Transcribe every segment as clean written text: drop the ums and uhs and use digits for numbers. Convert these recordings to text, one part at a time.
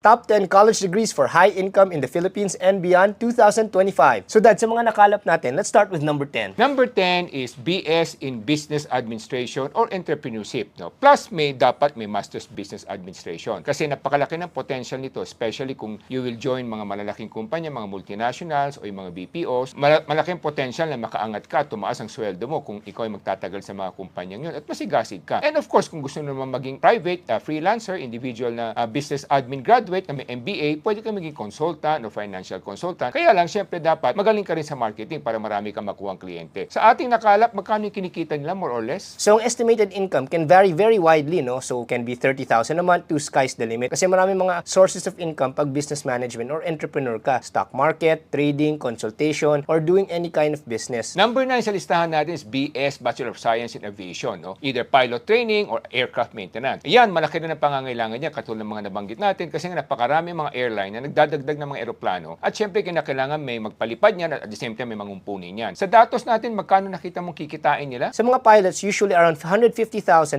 Top 10 college degrees for high income in the Philippines and beyond 2025. So Dad, sa mga nakalap natin, let's start with number 10. Number 10 is BS in Business Administration or Entrepreneurship. No? Plus, dapat may Master's Business Administration. Kasi napakalaki ng potential nito, especially kung you will join mga malalaking kumpanya, mga multinationals o yung mga BPOs. Malaking potential na makaangat ka, tumaas ang sweldo mo kung ikaw ay magtatagal sa mga kumpanyang yun at masigasig ka. And of course, kung gusto naman maging private, freelancer, individual na business admin graduate na may MBA, pwede ka maging consultant o financial consultant. Kaya lang, syempre dapat magaling ka rin sa marketing para marami kang makuhang kliyente. Sa ating nakalap, magkano yung kinikita nila more or less? So, ang estimated income can vary very widely, no? So, can be 30,000 a month to sky's the limit. Kasi marami mga sources of income pag business management or entrepreneur ka. Stock market, trading, consultation, or doing any kind of business. Number 9 sa listahan natin is BS, Bachelor of Science in Aviation. No? Either pilot training or aircraft maintenance. Yan, malaki na ang pangangailangan niya katulad ng mga nabanggit natin kasi nga napakarami mga airline na nagdadagdag ng mga eroplano at syempre kinakailangan may magpalipad niyan at the same time may mangumpunin niyan. Sa datos natin, magkano nakita mong kikitain nila? Sa mga pilots, usually around 150,000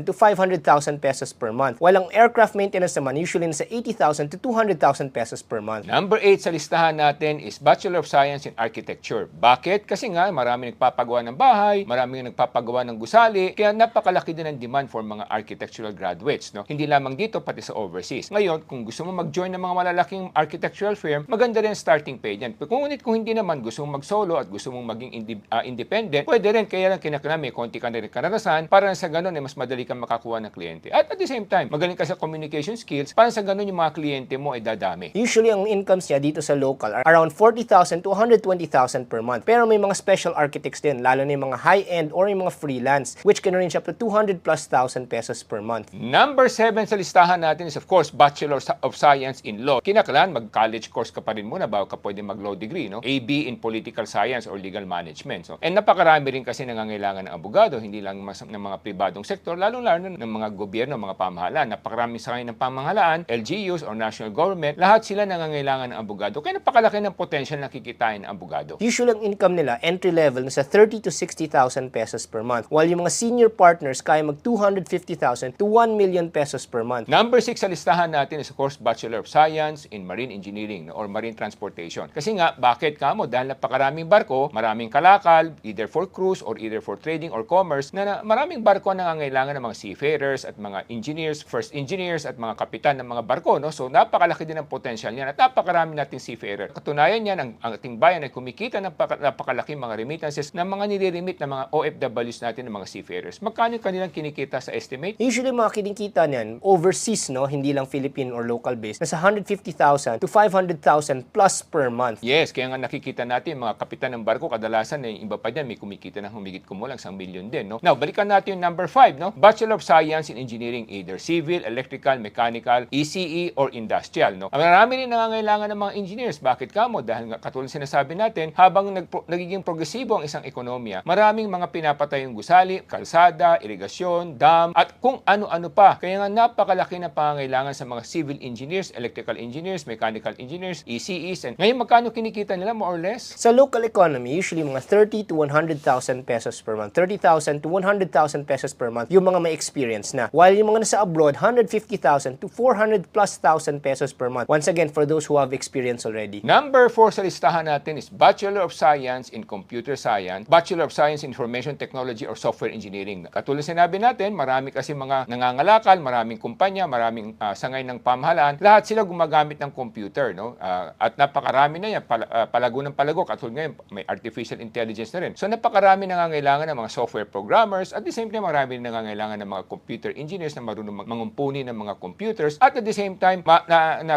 to 500,000 pesos per month. While ang aircraft maintenance naman, usually nasa 80,000 to 200,000 pesos per month. Number 8 sa listahan natin is Bachelor of Science in Architecture. Bakit? Kasi nga marami nagpapagawa ng bahay, marami nagpapagawa ng gusali, kaya napakalaki din ang demand for mga architectural graduates. No? Hindi lamang dito, pati sa overseas. Ngayon, kung gusto mo mag-join ng mga malalaking architectural firm, maganda rin ang starting pay niyan. Kung hindi naman gusto mong mag-solo at gusto mong maging independent, pwede rin, kaya lang kinakailangan may konti ka na rin karanasan para sa ganun mas madali kang makakuha ng kliyente. At the same time, magaling ka sa communication skills para sa ganun yung mga kliyente mo ay dadami. Usually, ang incomes niya dito sa local are around 40,000 to 120,000 per month. Pero may mga special architects din, lalo na yung mga high-end or yung mga freelance, which can range up to 200 plus thousand pesos per month. Number 7 sa listahan natin is of course Bachelor of Science in Law. Kinakailangan mag-college course ka pa rin muna bago ka pwede mag-law degree, no? AB in Political Science or Legal Management. So, and napakarami rin kasi nangangailangan ng abogado, hindi lang ng mga pribadong sektor, lalo-lalo ng mga gobyerno, mga pamahalaan. Napakarami sa kanya ng pamahalaan, LGUs or national government, lahat sila nangangailangan ng abogado. Kaya napakalaki ng potential na kikitain ng abogado. Usually, ang income nila, entry level, nasa 30 to 60,000 pesos per month. While yung mga senior partners, kaya mag 250,000 to 1 million pesos per month. Number 6 sa listahan natin is of course Bachelor of Science in Marine Engineering or Marine Transportation. Kasi nga, bakit kamo? Dahil napakaraming barko, maraming kalakal, either for cruise or either for trading or commerce, na maraming barko na nangangailangan ng mga seafarers at mga engineers, first engineers at mga kapitan ng mga barko. No? So, napakalaki din ang potential niyan at napakarami nating seafarer. Katunayan niyan, ang ating bayan ay kumikita ng napakalaking mga remittances ng mga nire-remit ng mga OFWs natin ng mga seafarers. Magkano yung kanilang kinikita sa estimate? Usually, mga kinikita niyan, overseas, no? Hindi lang Philippine or local based, nasa 150,000 to 500,000 plus per month. Yes, kaya nga nakikita natin mga kapitan ng barko, kadalasan yung iba pa dyan, may kumikita ng humigit kumulang 1 million din. No? Now, balikan natin yung number 5, no? Bachelor of Science in Engineering, either civil, electrical, mechanical, ECE, or industrial. No? Marami rin nangangailangan ng mga engineers. Bakit kamo? Dahil nga katulad sinasabi natin, habang nagiging progresibo ang isang ekonomiya, maraming mga pinapatayong gusali, kalsada, irigasyon, dam, at kung ano-ano pa. Kaya nga napakalaki na pangangailangan sa mga civil engineers, electrical engineers, mechanical engineers, ECEs. And ngayon, magkano kinikita nila more or less? Sa local economy, usually mga 30 to 100,000 pesos per month. 30,000 to 100,000 pesos per month yung mga may experience na. While yung mga nasa abroad, 150,000 to 400 plus thousand pesos per month. Once again, for those who have experience already. Number 4 sa listahan natin is Bachelor of Science in Computer Science, Bachelor of Science in Information Technology or Software Engineering. Katulad sinabi natin, marami kasi mga nangangalakal, maraming kumpanya, maraming sangay ng pamahalaan, lahat sila gumagamit ng computer, no? At napakarami na yan, palago ng palago. Katulad ngayon, may artificial intelligence na rin. So napakarami nangangailangan ng mga software programmers at the same time, marami nangangailangan ng mga computer engineers na marunong mangumpuni ng mga computers at the same time,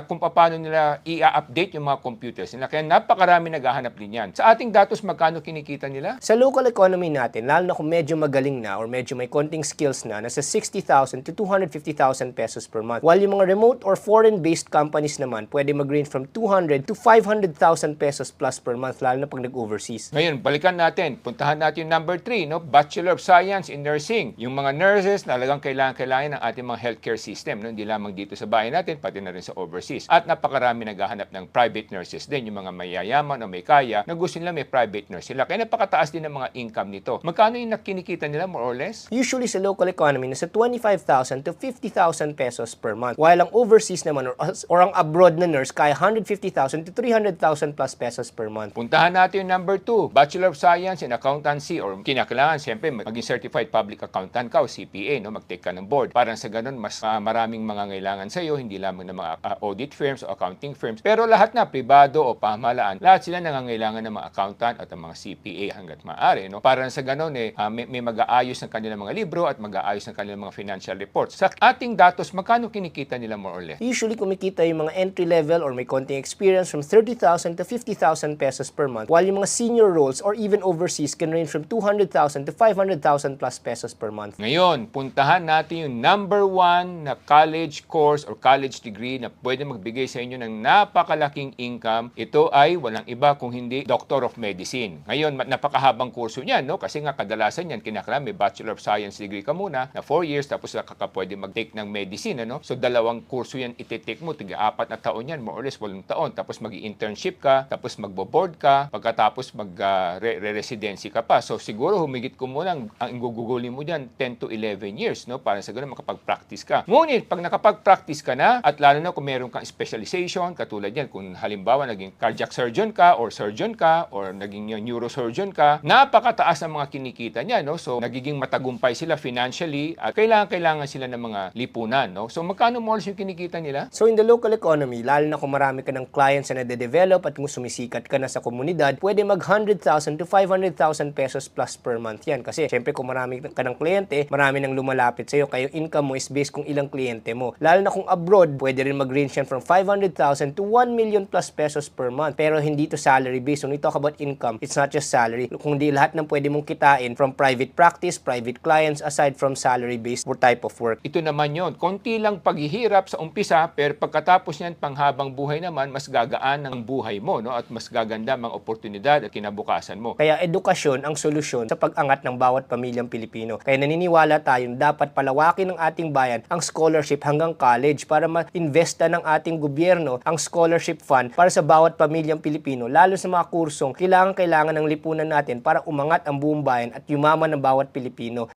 kung paano nila i-update yung mga computers nila. Kaya napakarami naghahanap din yan. Sa ating datos, magkano kinikita nila? Sa local economy natin, lalo na kung medyo magaling na or medyo may konting skills na, nasa 60,000 to 250,000 pesos per month. While yung mga remote or foreign-based companies naman, pwede mag-range from 200 to 500,000 pesos plus per month, lalo na pag nag-overseas. Ngayon, balikan natin. Puntahan natin yung number 3, no? Bachelor of Science in Nursing. Yung mga nurses, talagang kailangan ng ating mga healthcare system, no? Hindi lamang dito sa bayan natin, pati na rin sa overseas. At napakarami naghahanap ng private nurses din, yung mga mayayaman o may kaya, na gusto nila may private nurse sila. Kaya napakataas din ng mga income nito. Magkano yung nakinikita nila more or less? Usually sa local economy, nasa 25,000 to 50,000 pesos per month. While ang overseas naman or or ang abroad na nurse, kaya 150,000 to 300,000 plus pesos per month. Puntahan natin yung number 2, Bachelor of Science in Accountancy or kinakailangan siyempre maging Certified Public Accountant ka o CPA, no? Mag-take ka ng board. Parang sa ganun, mas maraming mga ngailangan sa iyo, hindi lamang ng mga audit firms o accounting firms. Pero lahat na, pribado o pamahalaan, lahat sila nangangailangan ng mga accountant at ang mga CPA hanggat maaari. No? Parang sa ganun, may mag-aayos ng kanilang mga libro at mag-aayos ng kanilang mga financial reports. Sa ating datos, magkano kinikita nila more or less? Usually, kumikita yung mga entry level or may konting experience from 30,000 to 50,000 pesos per month, while yung mga senior roles or even overseas can range from 200,000 to 500,000 plus pesos per month. Ngayon, puntahan natin yung number 1 na college course or college degree na pwede magbigay sa inyo ng napakalaking income. Ito ay walang iba kung hindi Doctor of Medicine. Ngayon, napakahabang kurso niyan, no? Kasi nga kadalasan yan, kinakailangan may Bachelor of Science degree ka muna na 4 years tapos pwede mag-take ng medicine, ano? So, dalawang kurso yan iti-take mo, 4 na taon yan, more or less 8 taon. Tapos mag-internship ka, tapos magbo-board ka, pagkatapos mag-residency ka pa. So, siguro humigit ko muna ang gugugulin mo dyan 10 to 11 years, no? Para sa ganun makapag-practice ka. Ngunit, pag nakapag-practice ka na, at lalo na kung meron kang specialization, katulad yan, kung halimbawa naging cardiac surgeon ka, or naging neurosurgeon ka, napakataas ang mga kinikita niya, no? So, nagiging matagumpay sila financially at kailangan sila ng mga lipunan, no? So, magkano mo yung kinikita nila? So, in the local economy, lalo na kung marami ka ng clients na nade-develop at kung sumisikat ka na sa komunidad, pwede mag 100,000 to 500,000 pesos plus per month yan. Kasi, syempre, kung marami ka ng kliyente, marami nang lumalapit sa'yo, kaya yung income mo is based kung ilang kliyente mo. Lalo na kung abroad, pwede rin mag-range yan from 500,000 to 1 million plus pesos per month. Pero hindi to salary based. When we talk about income, it's not just salary. Kundi lahat ng pwede mong kitain from private practice, private clients, aside from salary-based type of work. Ito naman yon, konti lang paghihirap sa umpisa, pero pagkatapos niyan, panghabang buhay naman, mas gagaan ang buhay mo, no? At mas gaganda ang oportunidad at kinabukasan mo. Kaya edukasyon ang solusyon sa pag-angat ng bawat pamilyang Pilipino. Kaya naniniwala tayo na dapat palawakin ng ating bayan ang scholarship hanggang college para ma-investa ng ating gobyerno ang scholarship fund para sa bawat pamilyang Pilipino, lalo sa mga kursong kailangan ng lipunan natin para umangat ang buong bayan at yumaman ng bawat Pilipino.